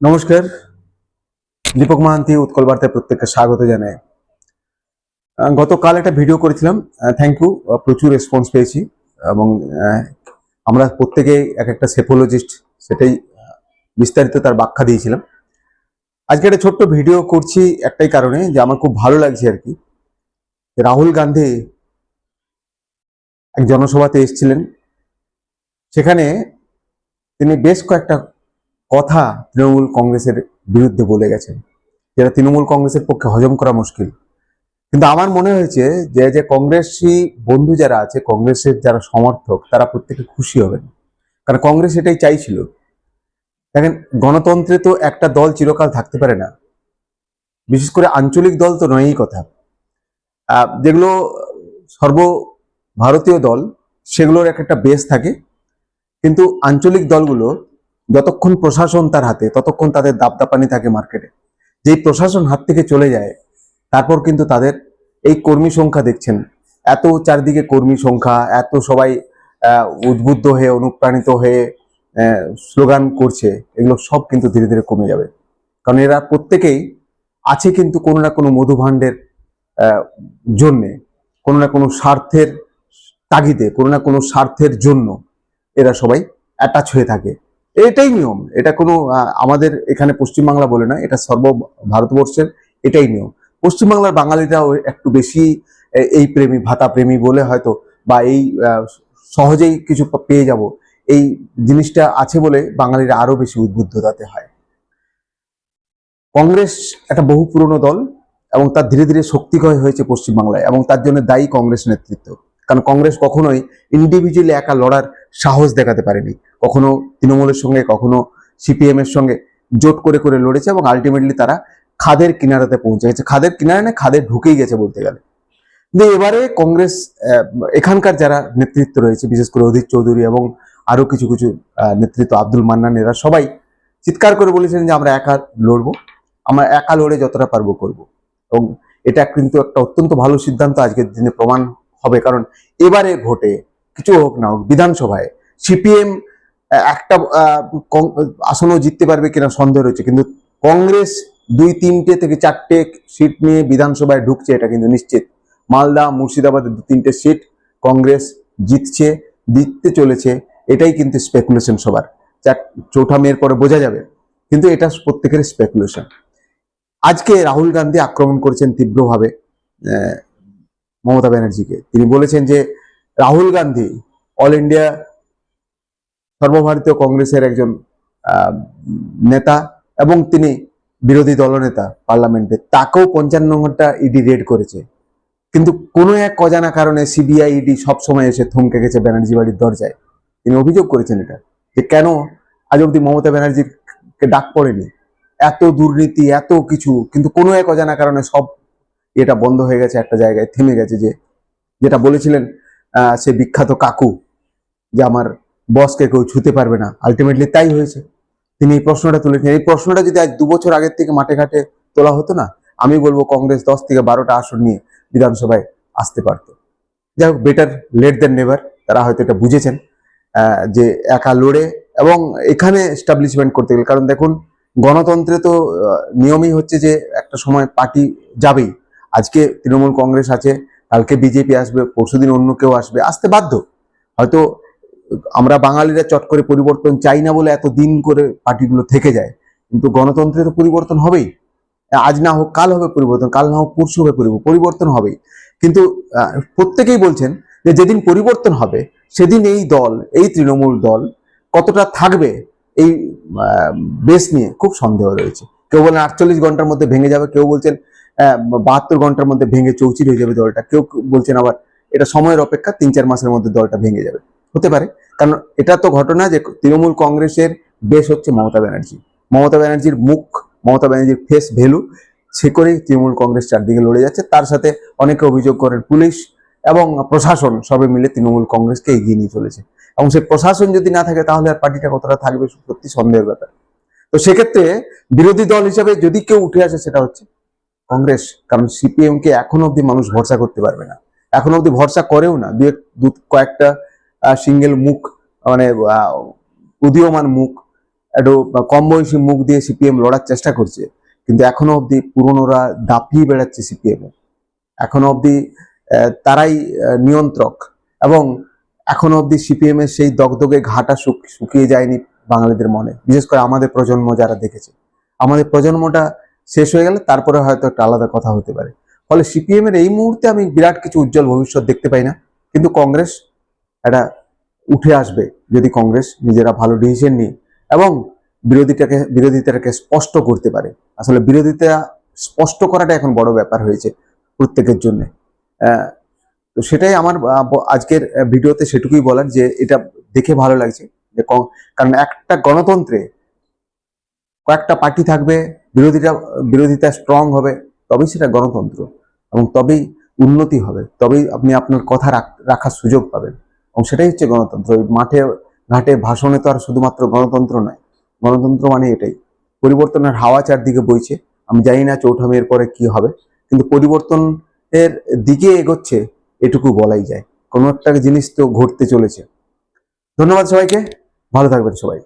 নমস্কার, দীপক মাহান্তি উৎকল বার্তায় প্রত্যেককে স্বাগত জানাই। গতকাল একটা ভিডিও করেছিলাম, থ্যাংক ইউ, প্রচুর রেসপন্স পেয়েছি এবং আমরা প্রত্যেকেই এক একটা সেফোলজিস্ট, সেটাই বিস্তারিত তার ব্যাখ্যা দিয়েছিলাম। আজকে একটা ছোট্ট ভিডিও করছি একটাই কারণে, যে আমার খুব ভালো লাগছে আর কি। রাহুল গান্ধী এক জনসভাতে এসেছিলেন, সেখানে তিনি বেশ কয়েকটা কথা তৃণমূল কংগ্রেসের বিরুদ্ধে বলে গেছেন, যেটা তৃণমূল কংগ্রেসের পক্ষে হজম করা মুশকিল। কিন্তু আমার মনে হয়েছে যে যে কংগ্রেসী বন্ধু যারা আছে, কংগ্রেসের যারা সমর্থক, তারা প্রত্যেকে খুশি হবেন, কারণ কংগ্রেস এটাই চাইছিল। দেখেন, গণতন্ত্রে তো একটা দল চিরকাল থাকতে পারে না, বিশেষ করে আঞ্চলিক দল তো নয়ই কথা। যেগুলো সর্বভারতীয় দল, সেগুলোর একটা বেস থাকে, কিন্তু আঞ্চলিক দলগুলো যতক্ষণ প্রশাসন তার হাতে, ততক্ষণ তাদের দাপদাপানি থাকে মার্কেটে। যেই প্রশাসন হাত থেকে চলে যায়, তারপর কিন্তু তাদের এই কর্মী সংখ্যা দেখছেন, এত চারদিকে কর্মী সংখ্যা, এত সবাই উদ্বুদ্ধ হয়ে, অনুপ্রাণিত হয়ে স্লোগান করছে, এগুলো সব কিন্তু ধীরে ধীরে কমে যাবে। কারণ এরা প্রত্যেকেই আছে কিন্তু কোনো না কোনো মধুভাণ্ডের জন্যে, কোনো না কোনো স্বার্থের তাগিদে, কোনো না কোনো স্বার্থের জন্য এরা সবাই অ্যাটাচ হয়ে থাকে। এটাই নিয়ম, এটা কোনো আমাদের এখানে পশ্চিমবাংলা বলে না, এটা সর্ব ভারতবর্ষের এটাই নিয়ম। পশ্চিমবাংলার বাঙালিরাও একটু বেশি এই প্রেমী, ভাতা প্রেমী বলে হয়তো, বা এই সহজেই কিছু পেয়ে যাব, এই জিনিসটা আছে বলে বাঙালিরা আরো বেশি উদ্বুদ্ধতাতে হয়। কংগ্রেস একটা বহু পুরনো দল এবং তার ধীরে ধীরে শক্তিক্ষয় হয়েছে পশ্চিমবাংলায়, এবং তার জন্য দায়ী কংগ্রেস নেতৃত্ব। কারণ কংগ্রেস কখনোই ইন্ডিভিজুয়ালি একা লড়ার সাহস দেখাতে পারেনি, কখনো তৃণমূলের সঙ্গে, কখনো সিপিএম এর সঙ্গে জোট করে করে লড়েছে, এবং আলটিমেটলি তারা খাদের কিনারাতে পৌঁছে গেছে। খাদের কিনারে না, খাদে ঢুকেই গেছে বলতে গেলে। কিন্তু এবারে কংগ্রেস এখানকার যারা নেতৃত্ব রয়েছে, বিশেষ করে অধীর চৌধুরী এবং আরো কিছু কিছু নেতৃত্ব, আব্দুল মান্নান, এরা সবাই চিৎকার করে বলেছেন যে আমরা একা লড়বো, আমরা একা লড়ে যতটা পারবো করব। এবং এটা কিন্তু একটা অত্যন্ত ভালো সিদ্ধান্ত আজকের দিনে প্রমাণ হবে। কারণ এবারে ভোটে কিছু হোক না হোক, বিধানসভায় সিপিএম একটা আসনও জিততে পারবে কিনা সন্দেহ রয়েছে, কিন্তু কংগ্রেস 2-3টে থেকে 4টে সিট নিয়ে বিধানসভায় ঢুকছে, এটা কিন্তু নিশ্চিত। মালদা, মুর্শিদাবাদের 2-3টে সিট কংগ্রেস জিতছে, জিততে চলেছে, এটাই কিন্তু স্পেকুলেশন সবার। চৌঠা মেয়ের পরে বোঝা যাবে, কিন্তু এটা প্রত্যেকের স্পেকুলেশন। আজকে রাহুল গান্ধী আক্রমণ করেছেন তীব্রভাবে মমতা ব্যানার্জিকে। তিনি বলেছেন যে রাহুল গান্ধী অল ইন্ডিয়া সর্বভারতীয় কংগ্রেসের একজন নেতা, এবং তিনি বিরোধী দলনেতা পার্লামেন্টে, তাকেও 55 ঘন্টা ইডি রেড করেছে। কিন্তু কোনো এক অজানা কারণে সিবিআই, ইডি সবসময় এসে থমকে গেছে ব্যানার্জি বাড়ির দরজায়। তিনি অভিযোগ করেছেন এটা, যে কেন আজ অব্দি মমতা ব্যানার্জিকে ডাক পড়েনি, এত দুর্নীতি, এত কিছু, কিন্তু কোনো এক অজানা কারণে সব এটা বন্ধ হয়ে গেছে, একটা জায়গায় থেমে গেছে। যে যেটা বলেছিলেন সে বিখ্যাত কাকু, যে আমার বসকে কেউ ছুতে পারবে না, আলটিমেটলি তাই হয়েছে। তিনি এই প্রশ্নটা তুলেছেন। এই প্রশ্নটা যদি আজ 2 বছর আগের থেকে মাঠে ঘাটে তোলা হতো না, আমি বলবো কংগ্রেস 10 থেকে 12টা আসন নিয়ে বিধানসভায় আসতে পারতো। যাই হোক, বেটার লেট দেন নেভার। তারা হয়তো এটা বুঝেছেন যে একা লড়ে এবং এখানে এস্টাবলিশমেন্ট করতে গেলে, কারণ দেখুন, গণতন্ত্রে তো নিয়মই হচ্ছে যে একটা সময় পার্টি যাবেই। আজকে তৃণমূল কংগ্রেস আছে, কালকে বিজেপি আসবে, পরশুদিন অন্য কেউ আসবে, আসতে বাধ্য। হয়তো আমরা বাঙালিরা চট করে পরিবর্তন চাই না বলে এত দিন করে পার্টিগুলো থেকে যায়, কিন্তু গণতন্ত্রে তো পরিবর্তন হবেই। আজ না হোক কাল হবে পরিবর্তন, কাল না হোক পরশু হবে পরিবর্তন হবেই। কিন্তু প্রত্যেকেই বলছেন যে যেদিন পরিবর্তন হবে, সেদিন এই দল, এই তৃণমূল দল কতটা থাকবে, এই বেস নিয়ে খুব সন্দেহ রয়েছে। কেউ বলেন 48 ঘন্টার মধ্যে ভেঙে যাবে, কেউ বলছেন 72 ঘন্টার মধ্যে ভেঙে চৌচির হয়ে যাবে দলটা, কেউ বলছেন আবার এটা সময়ের অপেক্ষা, 3-4 মাসের মধ্যে দলটা ভেঙে যাবে। হতে পারে, কারণ এটা তো ঘটনা যে তৃণমূল কংগ্রেসের বেস হচ্ছে মমতা ব্যানার্জি। মমতা ব্যানার্জির মুখ, মমতা ব্যানার্জির ফেস ভ্যালু, সে করেই তৃণমূল কংগ্রেস চারদিকে লড়ে যাচ্ছে। তার সাথে অনেকে অভিযোগ করেন পুলিশ এবং প্রশাসন সবে মিলে তৃণমূল কংগ্রেসকে এগিয়ে নিয়ে চলেছে, এবং সেই প্রশাসন যদি না থাকে তাহলে আর পার্টিটা কতটা থাকবে সত্যি সন্দেহের ব্যাপার। তো সেক্ষেত্রে বিরোধী দল হিসাবে যদি কেউ উঠে আসে, সেটা হচ্ছে কংগ্রেস। কারণ সিপিএম কে এখনো অব্দি মানুষ ভরসা করতে পারবে না, এখনো অব্দি ভরসা করেও না। কয়েকটা সিঙ্গেল মুখ, মানে উদীয়মান মুখ একটু কম বয়সী মুখ দিয়ে সিপিএম লড়ার চেষ্টা করছে, কিন্তু এখনো অবধি পুরনোরা দাপিয়ে বেড়াচ্ছে সিপিএম এ। এখনো অবধি তারাই নিয়ন্ত্রক, এবং এখনো অবধি সিপিএম এর সেই দগদগে ঘাটা শুকিয়ে যায়নি বাঙালিদের মনে, বিশেষ করে আমাদের প্রজন্ম যারা দেখেছে। আমাদের প্রজন্মটা শেষ হয়ে গেলে তারপরে হয়তো একটা আলাদা কথা হতে পারে। ফলে সিপিএম এর এই মুহূর্তে আমি বিরাট কিছু উজ্জ্বল ভবিষ্যৎ দেখতে পাই না, কিন্তু কংগ্রেস এটা উঠে আসবে যদি কংগ্রেস নিজেরা ভালো ডিসিশন নিয়ে এবং বিরোধিতাটাকে স্পষ্ট করতে পারে। আসলে বিরোধিতা স্পষ্ট করাটা এখন বড় ব্যাপার হয়েছে প্রত্যেকের জন্য। তো সেটাই আমার আজকের ভিডিওতে সেটুকুই বলার, যে এটা দেখে ভালো লাগছে যে কারণ একটা গণতন্ত্রে কয়েকটা পার্টি থাকবে, বিরোধিতা স্ট্রং হবে, তবেই সেটা গণতন্ত্র, এবং তবেই উন্নতি হবে, তবেই আপনি আপনার কথা রাখার সুযোগ পাবেন, এবং সেটাই হচ্ছে গণতন্ত্র। ওই মাঠে ঘাটে ভাষণে তো আর শুধুমাত্র গণতন্ত্র নয়, গণতন্ত্র মানে এটাই। পরিবর্তনের হাওয়া চারদিকে বইছে, আমি জানি না 4 মের পরে কি হবে, কিন্তু পরিবর্তনের দিকে এগোচ্ছে এটুকু বলাই যায়। কোনো একটা জিনিস তো ঘটতে চলেছে। ধন্যবাদ সবাইকে, ভালো থাকবেন সবাই।